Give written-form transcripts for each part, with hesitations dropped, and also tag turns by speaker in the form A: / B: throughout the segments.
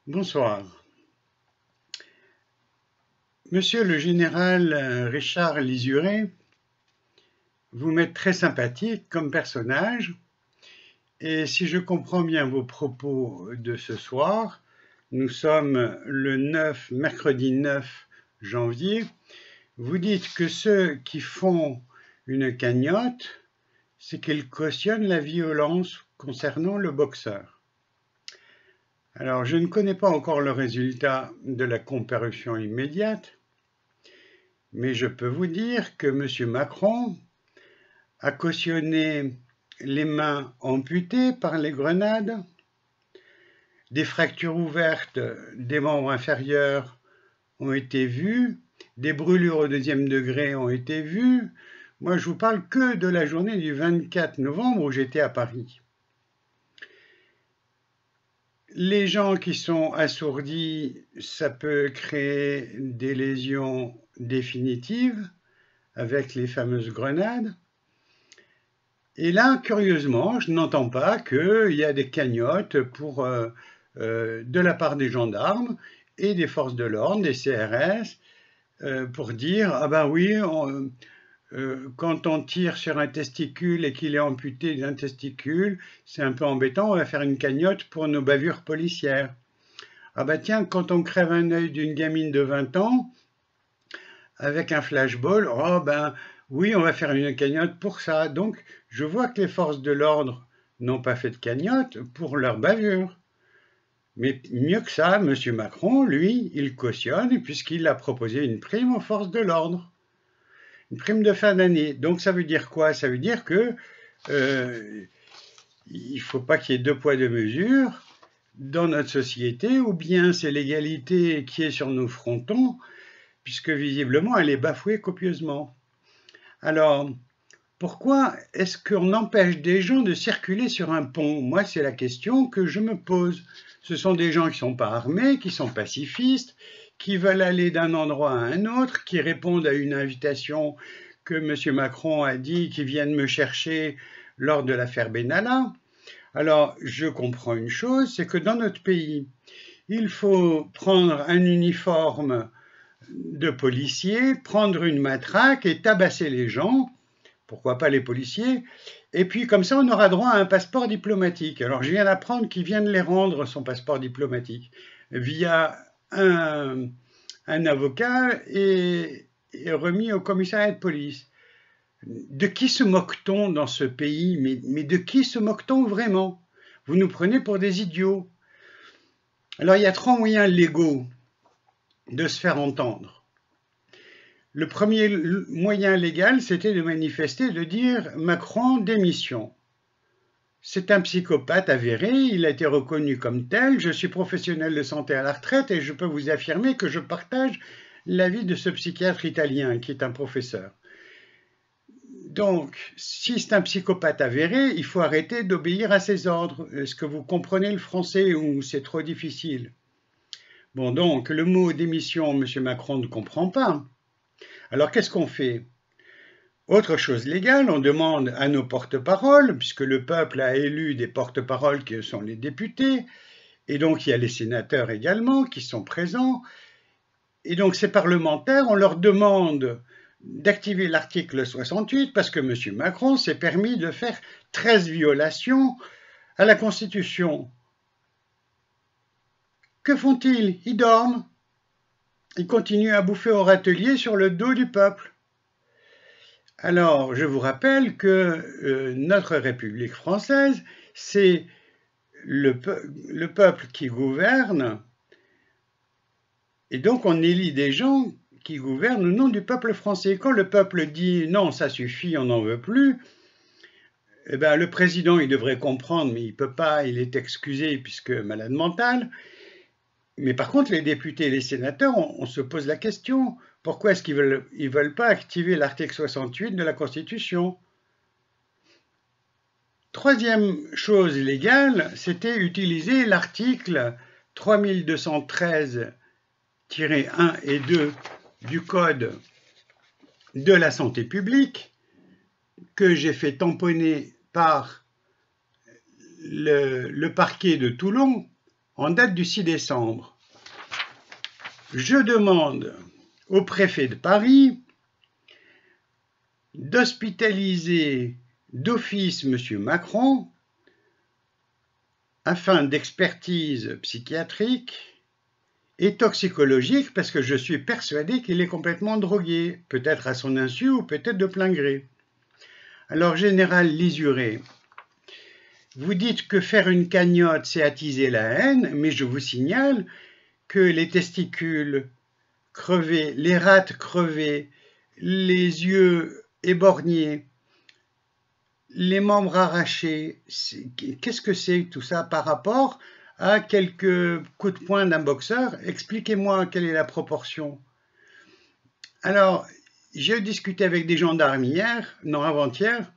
A: Bonsoir. Monsieur le général Richard Lisuré, vous m'êtes très sympathique comme personnage, et si je comprends bien vos propos de ce soir, nous sommes le mercredi 9 janvier, vous dites que ceux qui font une cagnotte, c'est qu'ils cautionnent la violence concernant le boxeur. Alors, je ne connais pas encore le résultat de la comparution immédiate, mais je peux vous dire que M. Macron a cautionné les mains amputées par les grenades, des fractures ouvertes des membres inférieurs ont été vues, des brûlures au deuxième degré ont été vues. Moi, je vous parle que de la journée du 24 novembre où j'étais à Paris. Les gens qui sont assourdis, ça peut créer des lésions définitives avec les fameuses grenades. Et là, curieusement, je n'entends pas qu'il y a des cagnottes de la part des gendarmes et des forces de l'ordre, des CRS, pour dire, ah ben oui, quand on tire sur un testicule et qu'il est amputé d'un testicule, c'est un peu embêtant, on va faire une cagnotte pour nos bavures policières. Ah ben tiens, quand on crève un œil d'une gamine de 20 ans, avec un flashball, oh ben oui, on va faire une cagnotte pour ça. Donc, je vois que les forces de l'ordre n'ont pas fait de cagnotte pour leur bavure. Mais mieux que ça, M. Macron, lui, il cautionne puisqu'il a proposé une prime aux forces de l'ordre. Une prime de fin d'année. Donc, ça veut dire quoi? Ça veut dire que il ne faut pas qu'il y ait deux poids, deux mesures dans notre société, ou bien c'est l'égalité qui est sur nos frontons, puisque visiblement elle est bafouée copieusement. Alors, pourquoi est-ce qu'on empêche des gens de circuler sur un pont? Moi, c'est la question que je me pose. Ce sont des gens qui ne sont pas armés, qui sont pacifistes, qui veulent aller d'un endroit à un autre, qui répondent à une invitation que M. Macron a dit qu'ils viennent me chercher lors de l'affaire Benalla. Alors, je comprends une chose, c'est que dans notre pays, il faut prendre un uniforme de policier, prendre une matraque et tabasser les gens, pourquoi pas les policiers, et puis comme ça on aura droit à un passeport diplomatique. Alors je viens d'apprendre qu'ils viennent les rendre son passeport diplomatique via un avocat et remis au commissariat de police. De qui se moque-t-on dans ce pays? Mais de qui se moque-t-on vraiment? Vous nous prenez pour des idiots. Alors il y a trois moyens légaux de se faire entendre. Le premier moyen légal, c'était de manifester, de dire Macron démission. C'est un psychopathe avéré, il a été reconnu comme tel, je suis professionnel de santé à la retraite et je peux vous affirmer que je partage l'avis de ce psychiatre italien qui est un professeur. Donc, si c'est un psychopathe avéré, il faut arrêter d'obéir à ses ordres. Est-ce que vous comprenez le français ou c'est trop difficile? Bon, donc, le mot démission, M. Macron ne comprend pas. Alors, qu'est-ce qu'on fait? Autre chose légale, on demande à nos porte-paroles, puisque le peuple a élu des porte-paroles qui sont les députés, et donc il y a les sénateurs également qui sont présents, et donc ces parlementaires, on leur demande d'activer l'article 68 parce que M. Macron s'est permis de faire 13 violations à la Constitution. Que font-ils? Ils dorment. Ils continuent à bouffer au râtelier sur le dos du peuple. Alors, je vous rappelle que notre République française, c'est le peuple qui gouverne, et donc on élit des gens qui gouvernent au nom du peuple français. Quand le peuple dit non, ça suffit, on n'en veut plus, eh ben, le président, il devrait comprendre, mais il ne peut pas, il est excusé puisque malade mental. Mais par contre, les députés et les sénateurs, on se pose la question, pourquoi est-ce qu'ils veulent pas activer l'article 68 de la Constitution? Troisième chose légale, c'était utiliser l'article 3213-1 et 2 du Code de la santé publique, que j'ai fait tamponner par le parquet de Toulon en date du 6 décembre. Je demande au préfet de Paris d'hospitaliser d'office M. Macron afin d'expertise psychiatrique et toxicologique, parce que je suis persuadé qu'il est complètement drogué, peut-être à son insu ou peut-être de plein gré. Alors, général Lisuré, vous dites que faire une cagnotte, c'est attiser la haine, mais je vous signale que les testicules crevés, les rats crevés, les yeux éborgnés, les membres arrachés, qu'est-ce que c'est tout ça par rapport à quelques coups de poing d'un boxeur? Expliquez-moi quelle est la proportion. Alors, j'ai discuté avec des gendarmes hier, non avant-hier,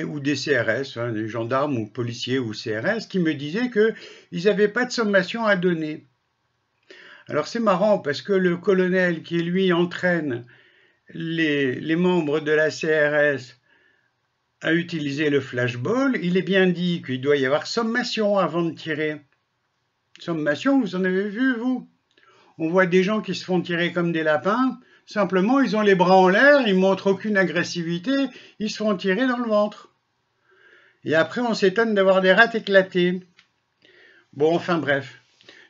A: ou des CRS, hein, des gendarmes ou policiers ou CRS, qui me disaient qu'ils n'avaient pas de sommation à donner. Alors c'est marrant parce que le colonel qui lui entraîne les membres de la CRS à utiliser le flashball, il est bien dit qu'il doit y avoir sommation avant de tirer. Sommation, vous en avez vu, vous? On voit des gens qui se font tirer comme des lapins, simplement ils ont les bras en l'air, ils ne montrent aucune agressivité, ils se font tirer dans le ventre. Et après on s'étonne d'avoir des rats éclatés. Bon, enfin bref.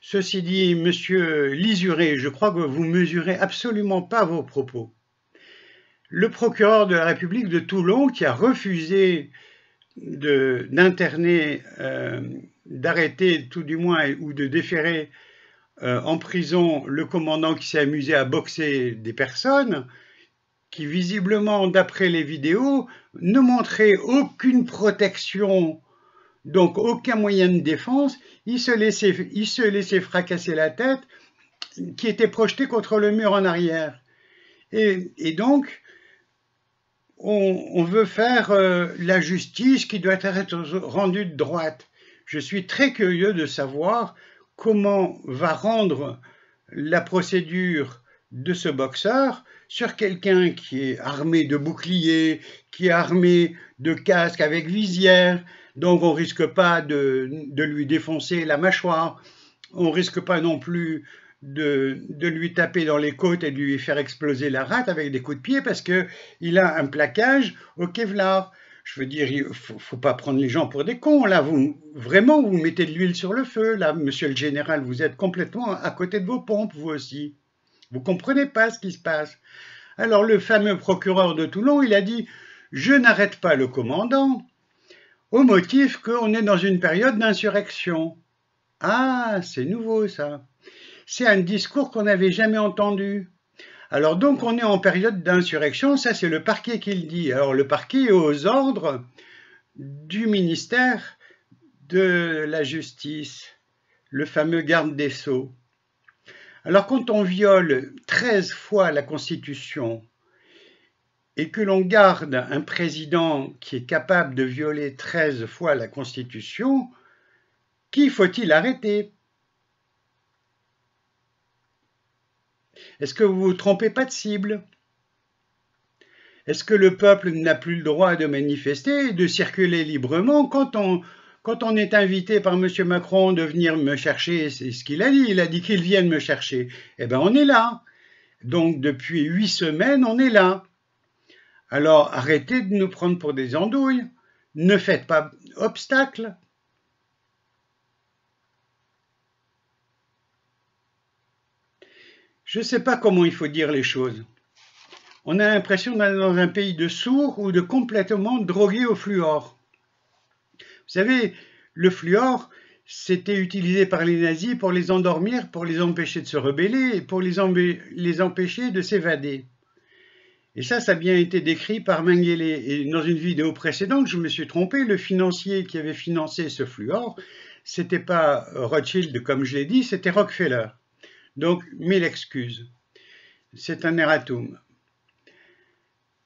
A: Ceci dit, monsieur Lisuré, je crois que vous mesurez absolument pas vos propos. Le procureur de la République de Toulon, qui a refusé d'interner, d'arrêter tout du moins, ou de déférer en prison le commandant qui s'est amusé à boxer des personnes, qui visiblement, d'après les vidéos, ne montrait aucune protection, donc aucun moyen de défense, il se laissait fracasser la tête, qui était projetée contre le mur en arrière. Et donc, on veut faire la justice qui doit être rendue de droite. Je suis très curieux de savoir comment va rendre la procédure de ce boxeur sur quelqu'un qui est armé de boucliers, qui est armé de casque avec visière, donc on ne risque pas de lui défoncer la mâchoire, on ne risque pas non plus de lui taper dans les côtes et de lui faire exploser la rate avec des coups de pied parce qu'il a un plaquage au Kevlar. Je veux dire, il ne faut pas prendre les gens pour des cons, là, vraiment, vous mettez de l'huile sur le feu, là, monsieur le général, vous êtes complètement à côté de vos pompes, vous aussi. Vous ne comprenez pas ce qui se passe. Alors, le fameux procureur de Toulon, il a dit « Je n'arrête pas le commandant au motif qu'on est dans une période d'insurrection. » Ah, c'est nouveau, ça. C'est un discours qu'on n'avait jamais entendu. Alors donc on est en période d'insurrection, ça c'est le parquet qui le dit. Alors le parquet est aux ordres du ministère de la Justice, le fameux garde des Sceaux. Alors quand on viole 13 fois la Constitution et que l'on garde un président qui est capable de violer 13 fois la Constitution, qui faut-il arrêter ? Est-ce que vous ne vous trompez pas de cible? Est-ce que le peuple n'a plus le droit de manifester et de circuler librement quand on est invité par M. Macron de venir me chercher? C'est ce qu'il a dit. Il a dit qu'il vienne me chercher. Eh bien, on est là. Donc, depuis 8 semaines, on est là. Alors, arrêtez de nous prendre pour des andouilles. Ne faites pas obstacle. Je ne sais pas comment il faut dire les choses. On a l'impression d'être dans un pays de sourds ou de complètement drogués au fluor. Vous savez, le fluor, c'était utilisé par les nazis pour les endormir, pour les empêcher de se rebeller et pour les empêcher de s'évader. Et ça a bien été décrit par Mengele. Et dans une vidéo précédente, je me suis trompé, le financier qui avait financé ce fluor, c'était pas Rothschild comme je l'ai dit, c'était Rockefeller. Donc, 1000 excuses. C'est un erratum.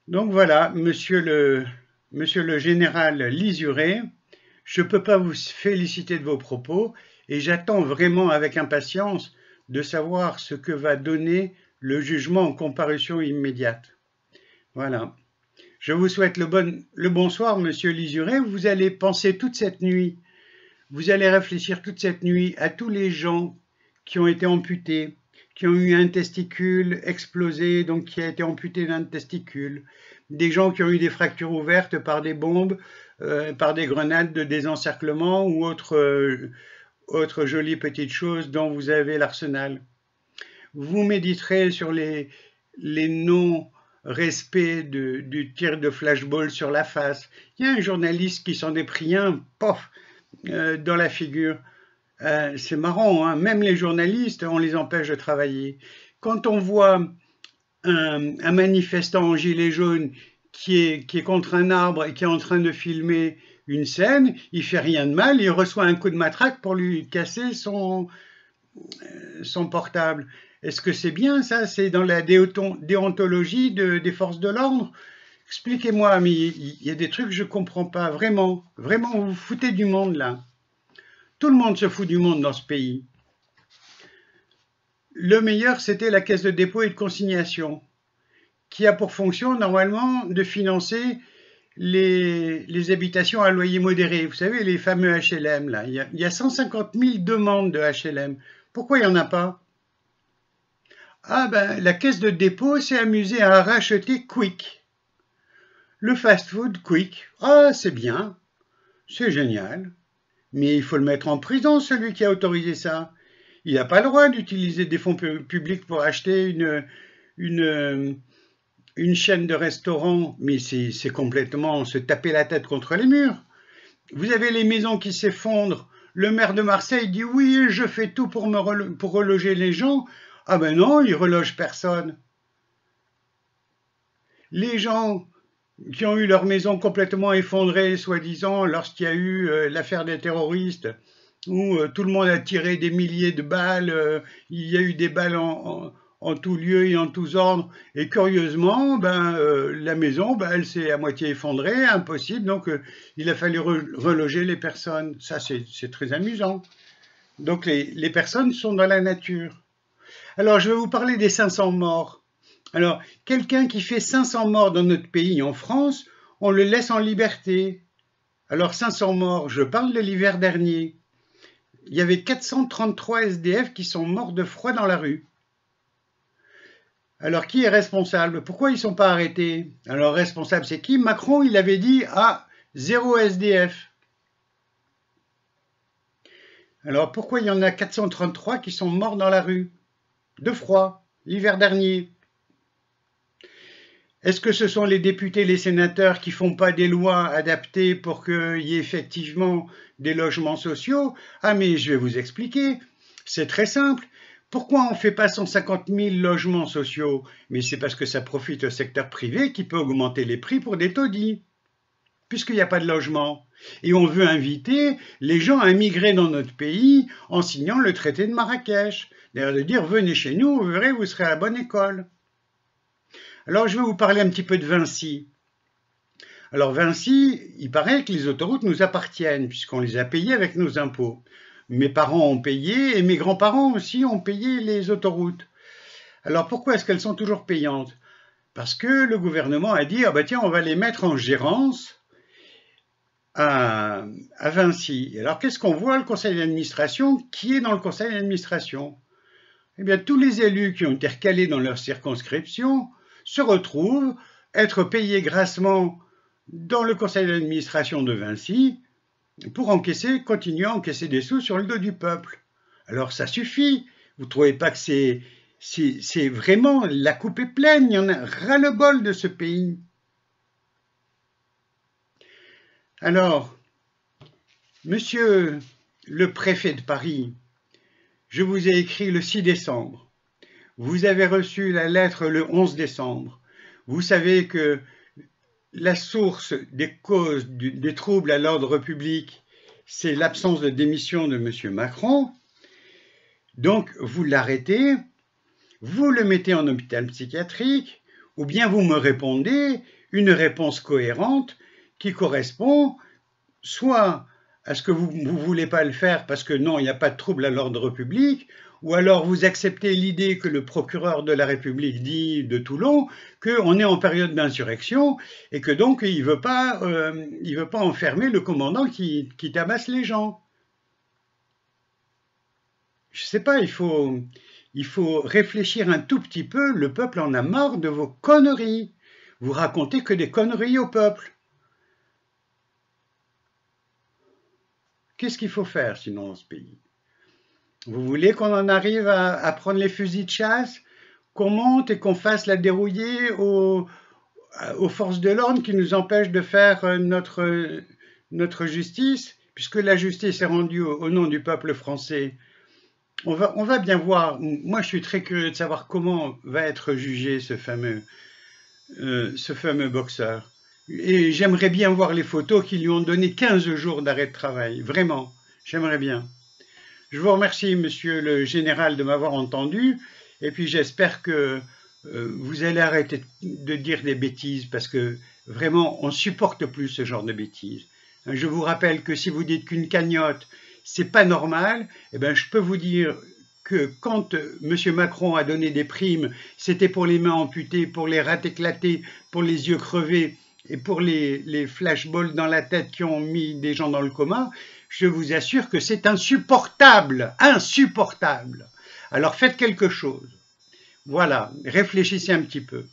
A: Donc voilà, monsieur le général Lisuré, je ne peux pas vous féliciter de vos propos et j'attends vraiment avec impatience de savoir ce que va donner le jugement en comparution immédiate. Voilà. Je vous souhaite le bonsoir, monsieur Lisuré. Vous allez penser toute cette nuit Vous allez réfléchir toute cette nuit à tous les gens qui ont été amputés, qui ont eu un testicule explosé, donc qui a été amputé d'un testicule, des gens qui ont eu des fractures ouvertes par des bombes, par des grenades de désencerclement ou autre jolie petite chose dont vous avez l'arsenal. Vous méditerez sur les non-respects du tir de flashball sur la face. Il y a un journaliste qui s'en est pris un, pof, dans la figure. C'est marrant, hein, même les journalistes, on les empêche de travailler. Quand on voit un manifestant en gilet jaune qui est contre un arbre et qui est en train de filmer une scène, il fait rien de mal, il reçoit un coup de matraque pour lui casser son portable. Est-ce que c'est bien ça? C'est dans la déontologie des forces de l'ordre? Expliquez-moi, mais il y a des trucs que je ne comprends pas, vraiment. Vraiment, vous vous foutez du monde là. Tout le monde se fout du monde dans ce pays. Le meilleur, c'était la caisse de dépôt et de consignation, qui a pour fonction, normalement, de financer les habitations à loyer modéré. Vous savez, les fameux HLM, là. Il y a 150 000 demandes de HLM. Pourquoi il n'y en a pas? Ah ben, la caisse de dépôt s'est amusée à racheter Quick. Le fast-food Quick. Ah, c'est bien. C'est génial. Mais il faut le mettre en prison, celui qui a autorisé ça. Il n'a pas le droit d'utiliser des fonds publics pour acheter une chaîne de restaurants, mais c'est complètement se taper la tête contre les murs. Vous avez les maisons qui s'effondrent. Le maire de Marseille dit « Oui, je fais tout pour reloger les gens ». Ah ben non, il ne reloge personne. Les gens qui ont eu leur maison complètement effondrée, soi-disant, lorsqu'il y a eu l'affaire des terroristes, où tout le monde a tiré des milliers de balles, il y a eu des balles en tout lieu et en tous ordres, et curieusement, la maison, elle s'est à moitié effondrée, impossible, donc il a fallu reloger les personnes. Ça, c'est très amusant. Donc les personnes sont dans la nature. Alors, je vais vous parler des 500 morts. Alors, quelqu'un qui fait 500 morts dans notre pays, en France, on le laisse en liberté. Alors, 500 morts, je parle de l'hiver dernier. Il y avait 433 SDF qui sont morts de froid dans la rue. Alors, qui est responsable? Pourquoi ils ne sont pas arrêtés? Alors, responsable, c'est qui? Macron, il avait dit « Ah, 0 SDF ». Alors, pourquoi il y en a 433 qui sont morts dans la rue? De froid, l'hiver dernier. Est-ce que ce sont les députés, les sénateurs qui ne font pas des lois adaptées pour qu'il y ait effectivement des logements sociaux? Ah mais je vais vous expliquer, c'est très simple. Pourquoi on ne fait pas 150 000 logements sociaux? Mais c'est parce que ça profite au secteur privé qui peut augmenter les prix pour des taudis, puisqu'il n'y a pas de logement. Et on veut inviter les gens à migrer dans notre pays en signant le traité de Marrakech. D'ailleurs, de dire, venez chez nous, vous verrez, vous serez à la bonne école. Alors, je vais vous parler un petit peu de Vinci. Alors, Vinci, il paraît que les autoroutes nous appartiennent, puisqu'on les a payées avec nos impôts. Mes parents ont payé, et mes grands-parents aussi ont payé les autoroutes. Alors, pourquoi est-ce qu'elles sont toujours payantes? Parce que le gouvernement a dit, ah bah tiens, on va les mettre en gérance à Vinci. Alors, qu'est-ce qu'on voit, le conseil d'administration? Qui est dans le conseil d'administration? Eh bien, tous les élus qui ont été recalés dans leur circonscription se retrouvent être payés grassement dans le conseil d'administration de Vinci pour continuer à encaisser des sous sur le dos du peuple. Alors, ça suffit. Vous ne trouvez pas que c'est vraiment la coupe est pleine? Il y en a ras-le-bol de ce pays. Alors, monsieur le préfet de Paris, je vous ai écrit le 6 décembre. Vous avez reçu la lettre le 11 décembre. Vous savez que la source des causes des troubles à l'ordre public, c'est l'absence de démission de M. Macron. Donc, vous l'arrêtez, vous le mettez en hôpital psychiatrique, ou bien vous me répondez une réponse cohérente qui correspond soit à ce que vous ne voulez pas le faire parce que non, il n'y a pas de trouble à l'ordre public, ou alors vous acceptez l'idée que le procureur de la République dit de Toulon qu'on est en période d'insurrection et que donc il ne veut pas enfermer le commandant qui tabasse les gens. Je sais pas, il faut réfléchir un tout petit peu. Le peuple en a marre de vos conneries. Vous racontez que des conneries au peuple. Qu'est-ce qu'il faut faire sinon dans ce pays? Vous voulez qu'on en arrive à prendre les fusils de chasse, qu'on monte et qu'on fasse la dérouillée aux forces de l'ordre qui nous empêchent de faire notre justice, puisque la justice est rendue au nom du peuple français? On va bien voir. Moi, je suis très curieux de savoir comment va être jugé ce fameux boxeur. Et j'aimerais bien voir les photos qui lui ont donné 15 jours d'arrêt de travail. Vraiment, j'aimerais bien. Je vous remercie, monsieur le général, de m'avoir entendu. Et puis j'espère que vous allez arrêter de dire des bêtises, parce que vraiment, on ne supporte plus ce genre de bêtises. Je vous rappelle que si vous dites qu'une cagnotte, c'est pas normal, eh ben, je peux vous dire que quand M. Macron a donné des primes, c'était pour les mains amputées, pour les rats éclatés, pour les yeux crevés et pour les flashballs dans la tête qui ont mis des gens dans le coma. Je vous assure que c'est insupportable, insupportable. Alors faites quelque chose. Voilà, réfléchissez un petit peu.